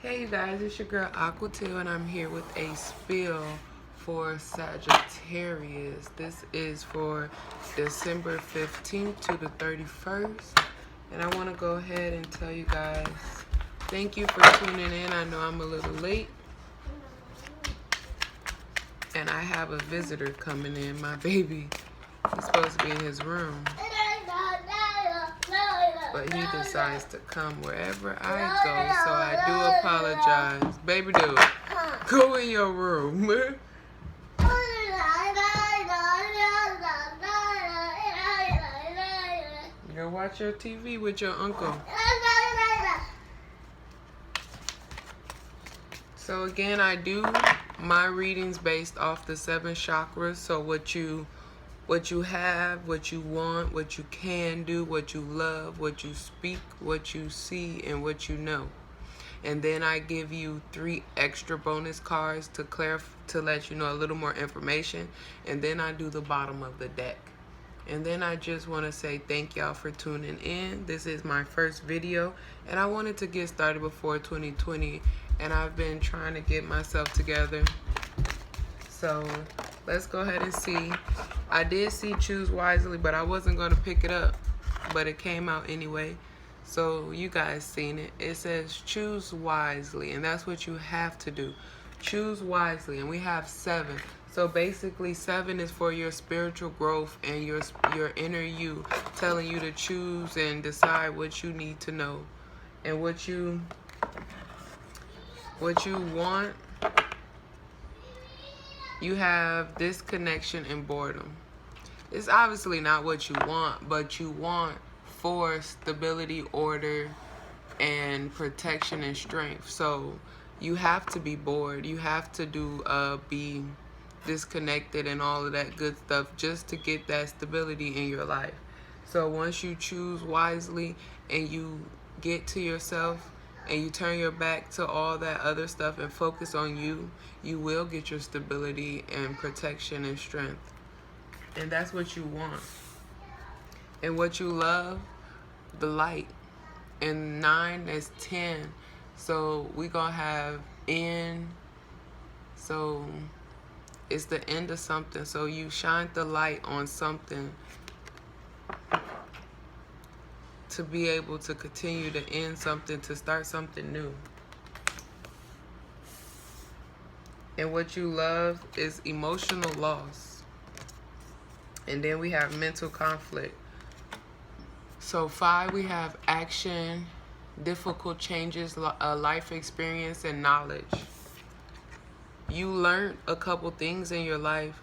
Hey you guys, it's your girl Aquateal and I'm here with a spill for Sagittarius. This is for December 15th to the 31st. And I want to go ahead and tell you guys, thank you for tuning in. I know I'm a little late. And I have a visitor coming in. My baby is supposed to be in his room. But he decides to come wherever I go, so I do apologize. Baby dude, go in your room. Go watch your TV with your uncle. So again, I do my readings based off the 7 chakras. So what you have, what you want, what you can do, what you love, what you speak, what you see, and what you know. And then I give you 3 extra bonus cards to let you know a little more information. And then I do the bottom of the deck. And then I just want to say thank y'all for tuning in. This is my first video, and I wanted to get started before 2020, and I've been trying to get myself together. So let's go ahead and see. I did see Choose Wisely, but I wasn't going to pick it up, but it came out anyway. So you guys seen it. It says choose wisely, and that's what you have to do. Choose wisely, and we have 7. So basically 7 is for your spiritual growth and your inner you, telling you to choose and decide what you need to know and what you want. You have disconnection and boredom. It's obviously not what you want, but you want for stability, order, and protection and strength. So you have to be bored. You have to be disconnected and all of that good stuff just to get that stability in your life. So once you choose wisely and you get to yourself and you turn your back to all that other stuff and focus on you, you will get your stability and protection and strength. And that's what you want. And what you love, the light. And 9 is 10. So we gonna have end. So it's the end of something. So you shine the light on something to be able to continue to end something, to start something new. And what you love is emotional loss. And then we have mental conflict. So 5, we have action, difficult changes, life experience, and knowledge. You learned a couple things in your life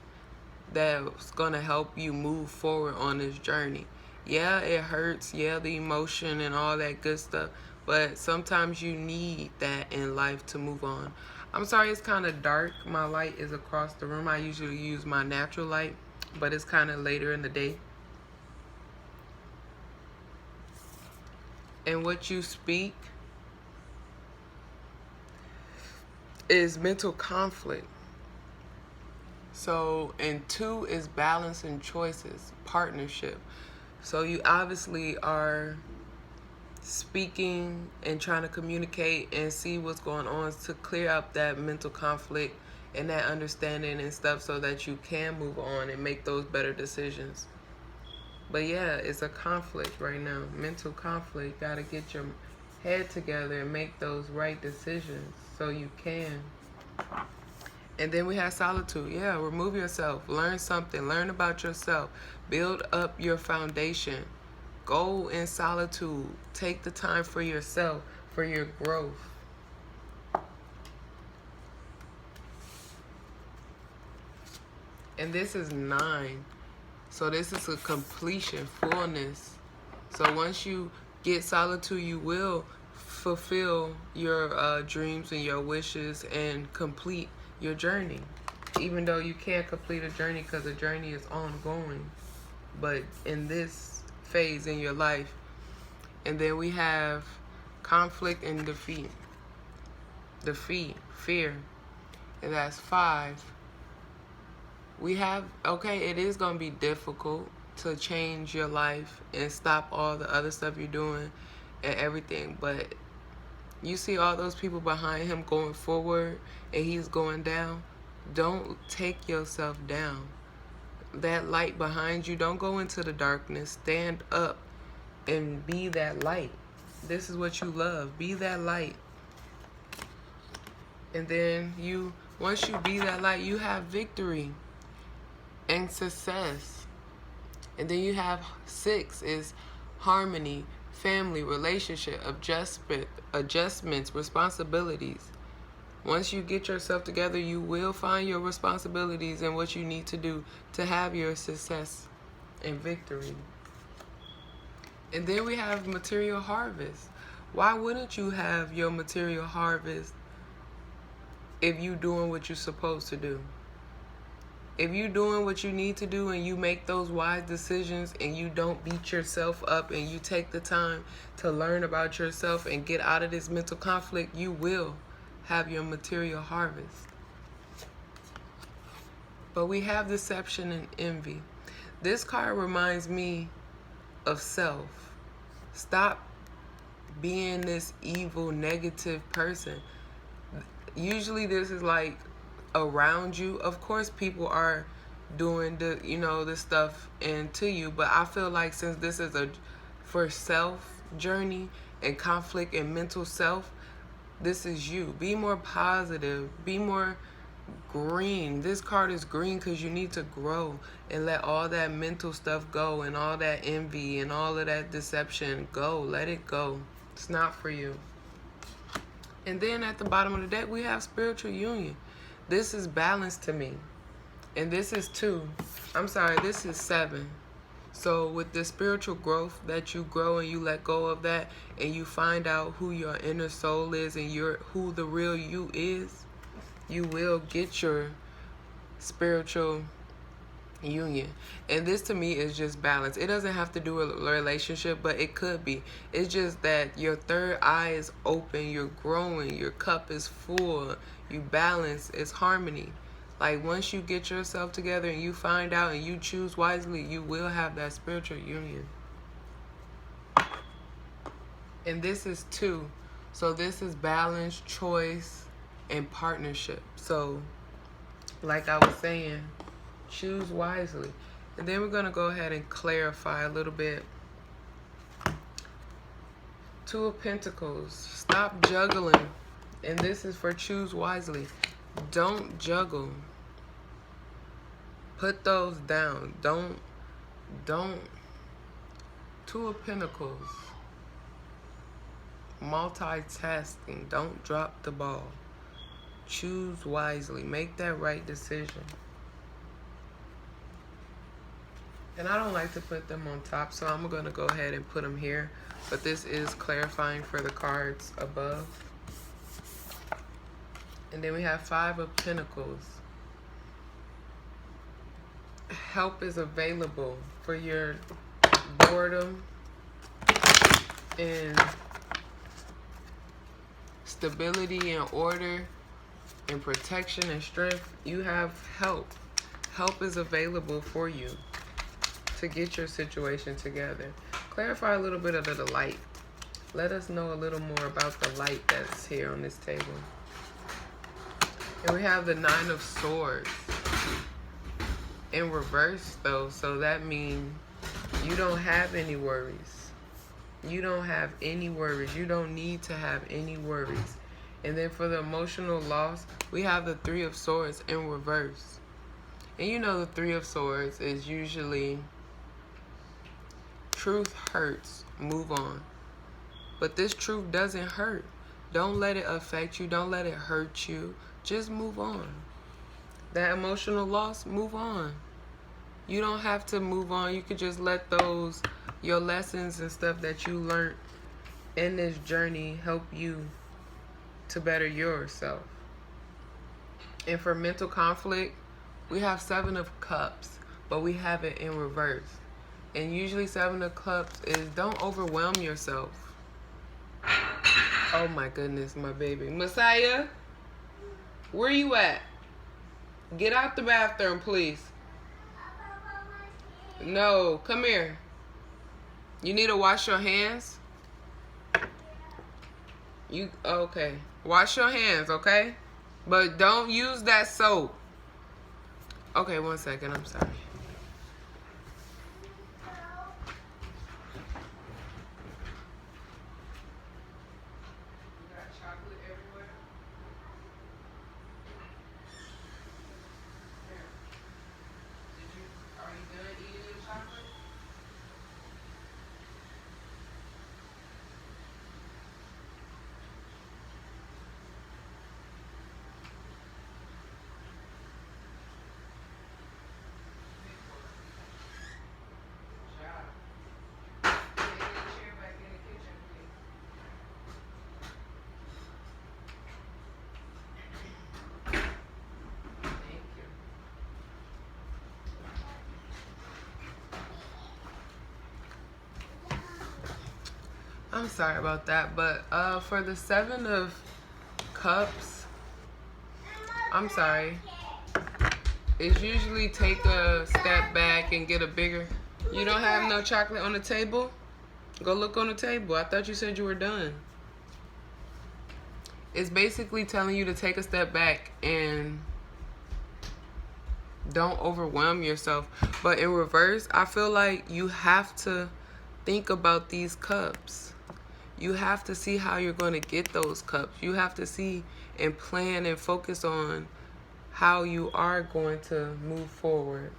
that's going to help you move forward on this journey. Yeah, it hurts. Yeah, the emotion and all that good stuff. But sometimes you need that in life to move on. I'm sorry it's kind of dark. My light is across the room. I usually use my natural light, but it's kind of later in the day. And what you speak is mental conflict. So, and 2 is balance and choices, partnership. So you obviously are speaking and trying to communicate and see what's going on to clear up that mental conflict and that understanding and stuff so that you can move on and make those better decisions. But yeah, it's a conflict right now. Mental conflict. Got to get your head together and make those right decisions so you can. And then we have solitude. Yeah, remove yourself. Learn something. Learn about yourself. Build up your foundation. Go in solitude. Take the time for yourself, for your growth. And this is 9. So this is a completion, fullness. So once you get solitude, you will fulfill your dreams and your wishes and complete your journey. Even though you can't complete a journey because the journey is ongoing. But in this phase in your life. And then we have conflict and defeat. Defeat, fear. And that's 5. We have, okay, it is going to be difficult to change your life and stop all the other stuff you're doing and everything, but You see all those people behind him going forward and he's going down? Don't take yourself down. That light behind you, don't go into the darkness. Stand up and be that light. This is what you love. Be that light. And then once you be that light, you have victory and success. And then you have 6 is harmony, family, relationship, adjustments, responsibilities. Once you get yourself together, you will find your responsibilities and what you need to do to have your success and victory. And then we have material harvest. Why wouldn't you have your material harvest if you doing what you're supposed to do? If you doing what you need to do and you make those wise decisions and you don't beat yourself up and you take the time to learn about yourself and get out of this mental conflict, you will have your material harvest. But we have deception and envy. This card reminds me of self. Stop being this evil, negative person. Usually this is like around you. Of course people are doing the stuff into you, but I feel like since this is a for self journey and conflict and mental self, this is you. Be more positive. Be more green. This card is green because you need to grow and let all that mental stuff go and all that envy and all of that deception go. Let it go. It's not for you. And then at the bottom of the deck, we have spiritual union. This is balance to me. And this is 2. I'm sorry, this is 7. So with the spiritual growth that you grow and you let go of that and you find out who your inner soul is and who the real you is, you will get your spiritual union. And this to me is just balance. It doesn't have to do with a relationship, but it could be. It's just that your third eye is open, you're growing, your cup is full, you balance, it's harmony. Like once you get yourself together and you find out and you choose wisely, you will have that spiritual union. And this is 2. So this is balance, choice, and partnership. So like I was saying, choose wisely. And then we're going to go ahead and clarify a little bit. 2 of Pentacles. Stop juggling. And this is for choose wisely. Don't juggle. Put those down. Don't. 2 of Pentacles. Multitasking. Don't drop the ball. Choose wisely. Make that right decision. And I don't like to put them on top, so I'm going to go ahead and put them here. But this is clarifying for the cards above. And then we have 5 of Pentacles. Help is available for your boredom and stability and order and protection and strength. You have help. Help is available for you to get your situation together. Clarify a little bit of the light. Let us know a little more about the light that's here on this table. And we have the 9 of Swords in reverse though, so that means you don't have any worries. You don't have any worries. You don't need to have any worries. And then for the emotional loss, we have the 3 of Swords in reverse. And you know the 3 of Swords is usually truth hurts, move on. But this truth doesn't hurt. Don't let it affect you. Don't let it hurt you. Just move on. That emotional loss, move on. You don't have to move on. You could just let your lessons and stuff that you learned in this journey help you to better yourself. And for mental conflict, we have 7 of Cups, but we have it in reverse. And usually 7 of Cups is don't overwhelm yourself. Oh my goodness, my baby. Messiah, where you at? Get out the bathroom, please. No, come here. You need to wash your hands. You okay? Wash your hands, okay? But don't use that soap. Okay, 1 second. I'm sorry. I'm sorry about that, but for the 7 of Cups, I'm sorry. It's usually take a step back and get a bigger. You don't have no chocolate on the table? Go look on the table. I thought you said you were done. It's basically telling you to take a step back and don't overwhelm yourself. But in reverse, I feel like you have to think about these cups. You have to see how you're going to get those cups. You have to see and plan and focus on how you are going to move forward.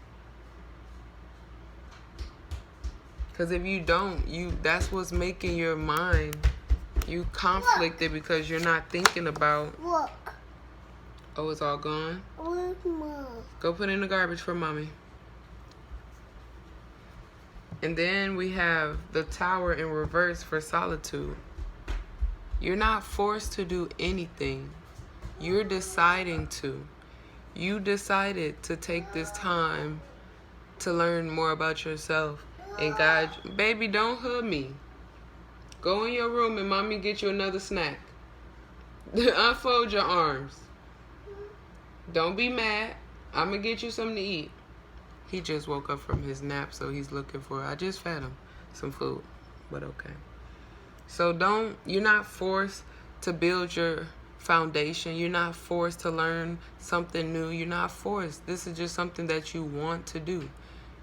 Because if you don't, that's what's making your mind, you conflicted because you're not thinking about. Look. Oh, it's all gone? Go put it in the garbage for mommy. And then we have the Tower in reverse for solitude. You're not forced to do anything. You're deciding to. You decided to take this time to learn more about yourself. And God, baby, don't hug me. Go in your room and mommy get you another snack. Unfold your arms. Don't be mad. I'm going to get you something to eat. He just woke up from his nap, so he's looking for, I just fed him some food, but okay. So you're not forced to build your foundation. You're not forced to learn something new. You're not forced. This is just something that you want to do.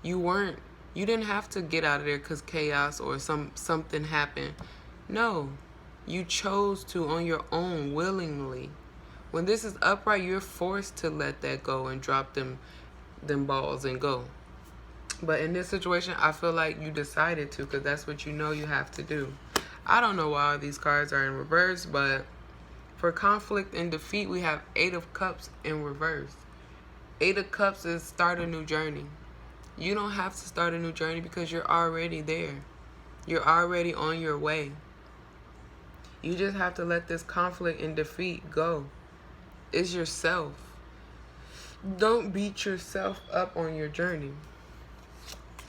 You didn't have to get out of there because chaos or something happened. No, you chose to on your own willingly. When this is upright, you're forced to let that go and drop them balls and go. But in this situation, I feel like you decided to because that's what you know you have to do. I don't know why all these cards are in reverse, but for conflict and defeat, we have 8 of Cups in reverse. 8 of Cups is start a new journey. You don't have to start a new journey because you're already there. You're already on your way. You just have to let this conflict and defeat go. It's yourself. Don't beat yourself up on your journey.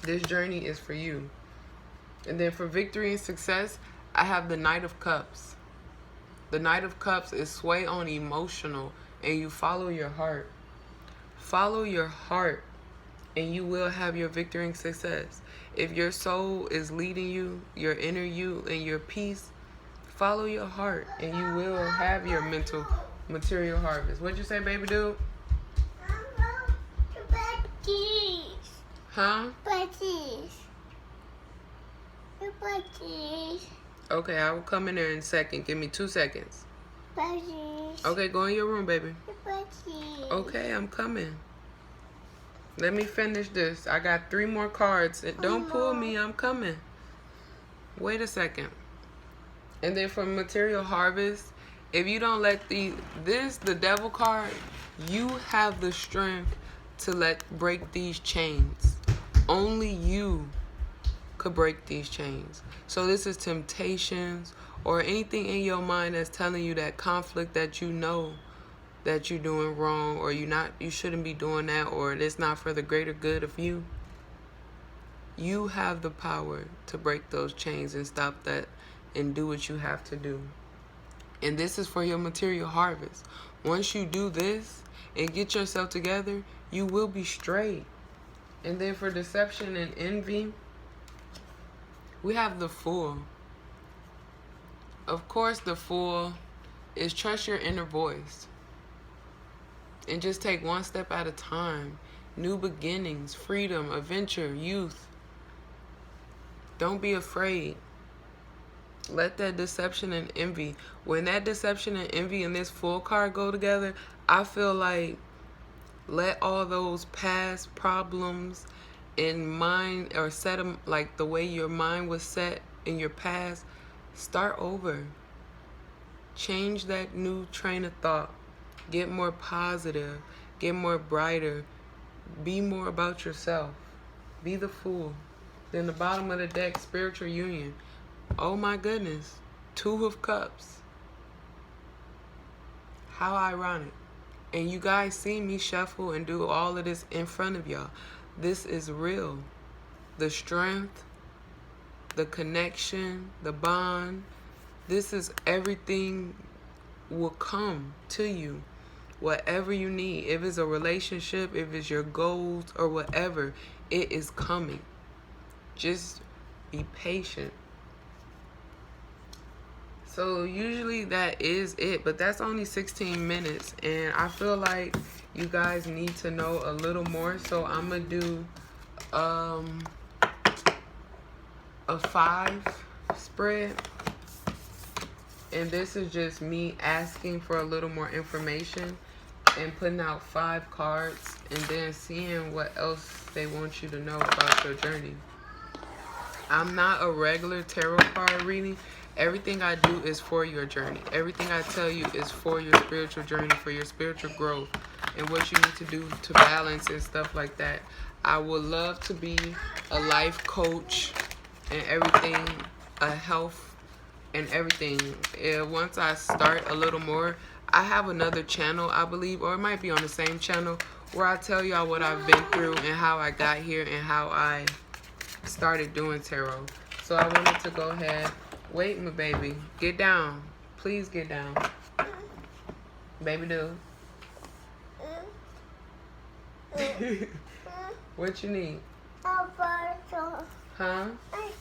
This journey is for you. And then for victory and success, I have the Knight of Cups. The Knight of Cups is sway on emotional, and you follow your heart. Follow your heart, and you will have your victory and success. If your soul is leading you, your inner you, and your peace, follow your heart, and you will have your material harvest. What'd you say, baby dude? Huh? Okay, I will come in there in a second. Give me 2 seconds. Okay, go in your room, baby. Okay, I'm coming. Let me finish this. I got 3 more cards. Don't pull me. I'm coming. Wait a second. And then for material harvest, if you don't let the devil card, you have the strength to break these chains. Only you could break these chains. So this is temptations or anything in your mind that's telling you that conflict that you know that you're doing wrong, or you shouldn't be doing that, or it's not for the greater good of you. You have the power to break those chains and stop that and do what you have to do. And this is for your material harvest. Once you do this and get yourself together, you will be straight. And then for deception and envy, we have the Fool. of course, the Fool is trust your inner voice. And just take one step at a time. New beginnings, freedom, adventure, youth. Don't be afraid. Let that deception and envy. When that deception and envy and this Fool card go together, I feel like let all those past problems in mind, or set them like the way your mind was set in your past, start over. Change that new train of thought. Get more positive. Get more brighter. Be more about yourself. Be the Fool. Then the bottom of the deck, spiritual union. Oh my goodness. 2 of Cups. How ironic. And you guys see me shuffle and do all of this in front of y'all. This is real. The strength, the connection, the bond. This is everything will come to you. Whatever you need. If it's a relationship, if it's your goals or whatever, it is coming. Just be patient. So usually that is it, but that's only 16 minutes, and I feel like you guys need to know a little more, so I'm gonna do a 5 spread, and this is just me asking for a little more information and putting out 5 cards and then seeing what else they want you to know about your journey. I'm not a regular tarot card reading. Everything I do is for your journey. Everything I tell you is for your spiritual journey, for your spiritual growth, and what you need to do to balance and stuff like that. I would love to be a life coach and everything, a health and everything. Once I start a little more, I have another channel, I believe, or it might be on the same channel, where I tell y'all what I've been through and how I got here and how I started doing tarot. So I wanted to go ahead. Wait, my baby. Get down. Please get down. Baby do. What you need? Huh? I'm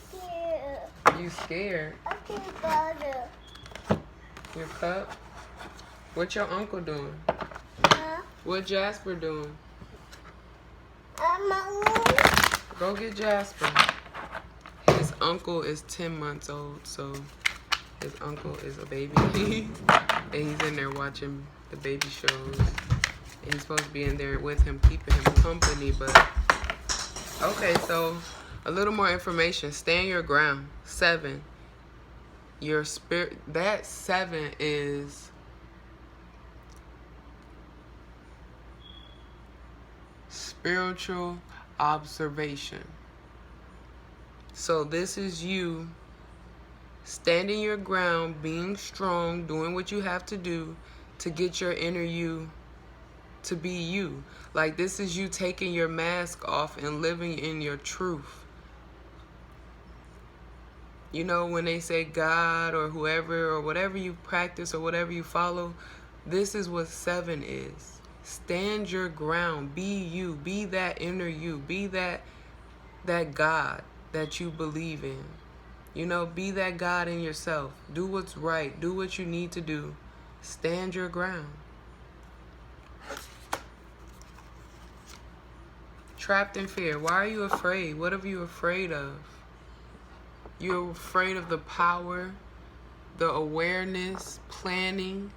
scared. You scared? Your cup? What your uncle doing? Huh? What Jasper doing? Go get Jasper. His uncle is 10 months old, so his uncle is a baby. And he's in there watching the baby shows. And he's supposed to be in there with him, keeping him company, but... Okay, so a little more information. Stand your ground. 7. Your spirit... That 7 is... spiritual observation. So this is you standing your ground, being strong, doing what you have to do to get your inner you to be you. Like, this is you taking your mask off and living in your truth. You know, when they say God or whoever or whatever you practice or whatever you follow, this is what 7 is. Stand your ground. Be you. Be that inner you. Be that God that you believe in. You know, be that God in yourself. Do what's right. Do what you need to do. Stand your ground. Trapped in fear. Why are you afraid? What are you afraid of? You're afraid of the power, the awareness, planning,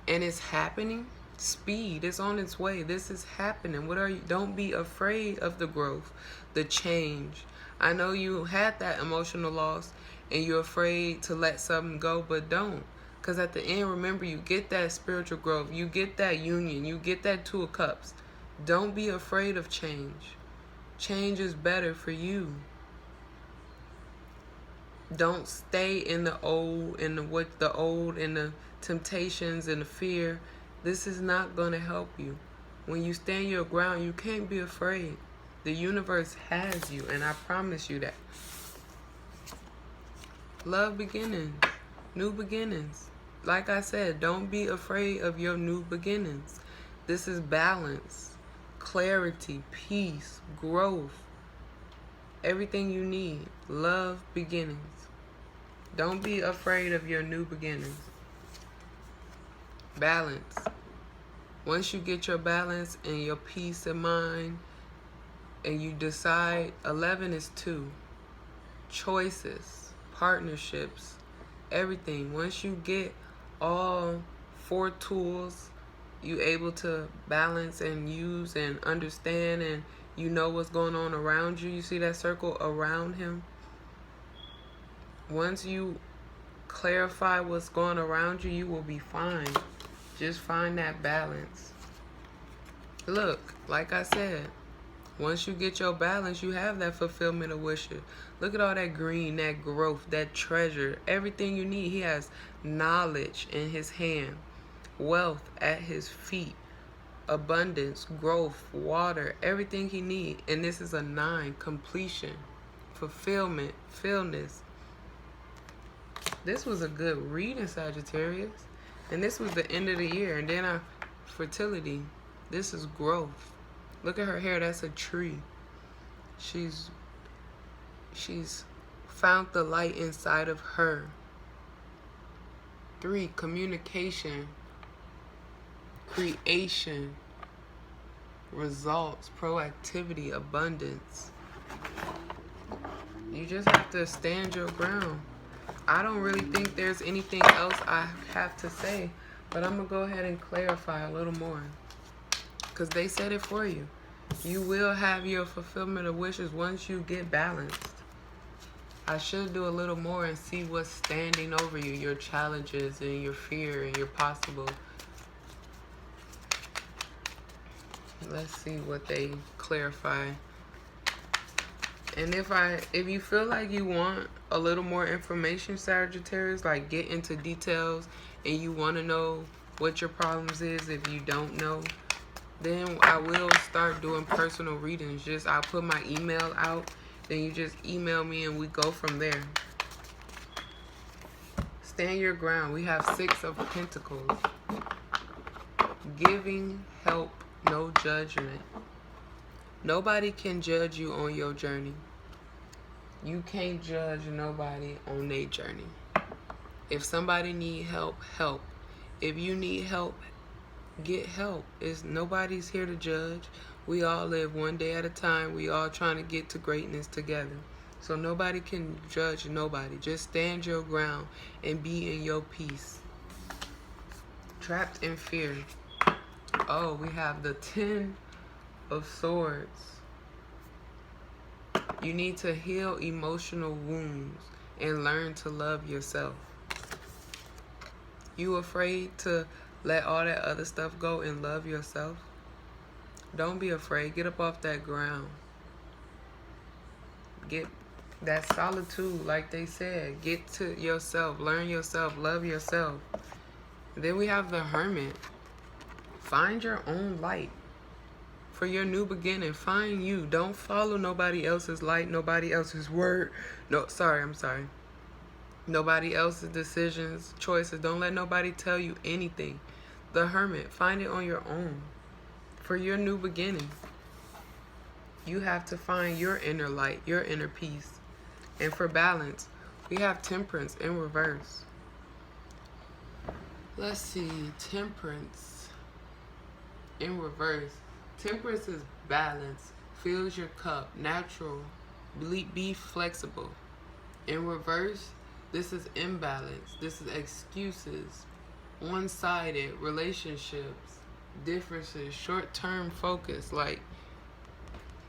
and it's happening. Speed. It's on its way. This is happening. What are you? Don't be afraid of the growth, the change. I know you had that emotional loss and you're afraid to let something go, but don't. Because at the end, remember, you get that spiritual growth. You get that union. You get that 2 of Cups. Don't be afraid of change. Change is better for you. Don't stay in the old and the temptations and the fear. This is not going to help you. When you stand your ground, you can't be afraid. The universe has you, and I promise you that. Love beginnings, new beginnings. Like I said, don't be afraid of your new beginnings. This is balance, clarity, peace, growth. Everything you need. Love beginnings. Don't be afraid of your new beginnings. Balance. Once you get your balance and your peace of mind, and you decide, 11 is 2. Choices, partnerships, everything. Once you get all 4 tools, you able to balance and use and understand, and you know what's going on around you. You see that circle around him? Once you clarify what's going around you, you will be fine. Just find that balance. Look, like I said, once you get your balance, you have that fulfillment of wishes. Look at all that green, that growth, that treasure, everything you need. He has knowledge in his hand, wealth at his feet, abundance, growth, water, everything he needs. And this is a 9, completion, fulfillment, fullness. This was a good reading, Sagittarius. And this was the end of the year. And then fertility. This is growth. Look at her hair. That's a tree. She's found the light inside of her. 3, communication, creation, results, proactivity, abundance. You just have to stand your ground. I don't really think there's anything else I have to say, but I'm going to go ahead and clarify a little more, because they said it for you. You will have your fulfillment of wishes once you get balanced. I should do a little more and see what's standing over you, your challenges and your fear and your possible. Let's see what they clarify. And if you feel like you want a little more information, Sagittarius, like get into details, and you want to know what your problems is if you don't know, then I will start doing personal readings. I'll put my email out, then you just email me and we go from there. Stand your ground. We have 6 of Pentacles. Giving, help, no judgment. Nobody can judge you on your journey. You can't judge nobody on their journey. If somebody need help, help. If you need help, get help. Nobody's here to judge. We all live one day at a time. We all trying to get to greatness together. So nobody can judge nobody. Just stand your ground and be in your peace. Trapped in fear. Oh, we have the 10 of Swords. You need to heal emotional wounds and learn to love yourself. You afraid to let all that other stuff go and love yourself? Don't be afraid. Get up off that ground. Get that solitude, like they said. Get to yourself. Learn yourself. Love yourself. Then we have the Hermit. Find your own light. For your new beginning, find you. Don't follow nobody else's light, nobody else's word. I'm sorry. Nobody else's decisions, choices. Don't let nobody tell you anything. The Hermit, find it on your own. For your new beginning, you have to find your inner light, your inner peace. And for balance, we have Temperance in reverse. Let's see, Temperance in reverse. Temperance is balance, fills your cup, natural, be flexible. In reverse, this is imbalance. This is excuses, one-sided relationships, differences, short-term focus. Like,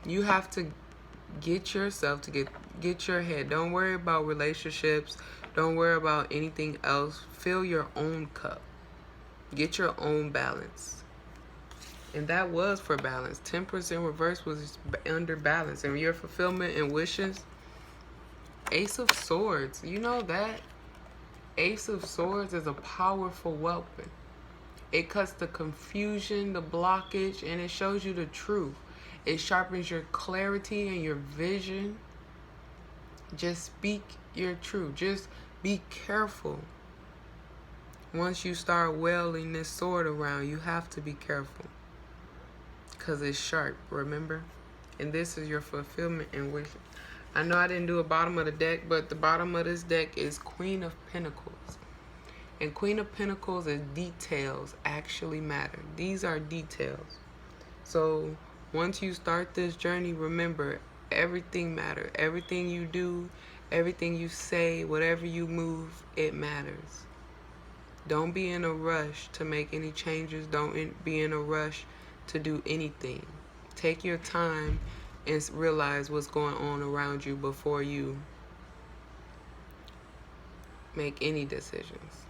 you have to get yourself to get your head. Don't worry about relationships. Don't worry about anything else. Fill your own cup. Get your own balance. And that was for balance. Temperance in reverse was under balance. And your fulfillment and wishes. Ace of Swords. You know that? Ace of Swords is a powerful weapon. It cuts the confusion, the blockage, and it shows you the truth. It sharpens your clarity and your vision. Just speak your truth. Just be careful. Once you start wielding this sword around, you have to be careful. Because it's sharp, remember? And this is your fulfillment and wishes. I know I didn't do a bottom of the deck, but the bottom of this deck is Queen of Pentacles. And Queen of Pentacles is details actually matter. These are details. So once you start this journey, remember, everything matters. Everything you do, everything you say, whatever you move, it matters. Don't be in a rush to make any changes. Don't be in a rush to do anything. Take your time and realize what's going on around you before you make any decisions.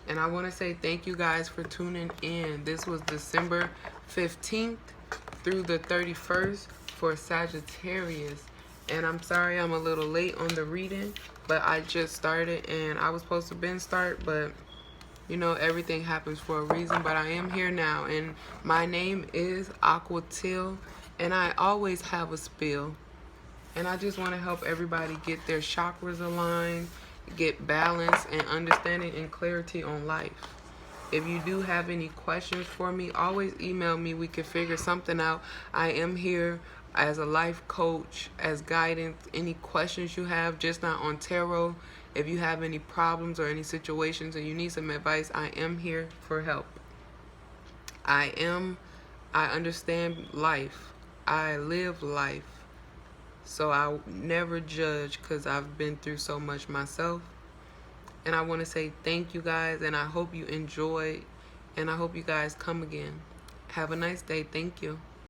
And I want to say thank you guys for tuning in. This was December 15th through the 31st for Sagittarius. And I'm sorry I'm a little late on the reading, but I just started and I was supposed to start, but you know, everything happens for a reason. But I am here now, and my name is Aquateal, and I always have a spill. And I just want to help everybody get their chakras aligned, get balance and understanding and clarity on life. If you do have any questions for me, always email me. We can figure something out. I am here as a life coach, as guidance. Any questions you have, just not on tarot. If you have any problems or any situations and you need some advice, I am here for help. I understand life. I live life. So I never judge because I've been through so much myself. And I want to say thank you guys, and I hope you enjoyed, and I hope you guys come again. Have a nice day. Thank you.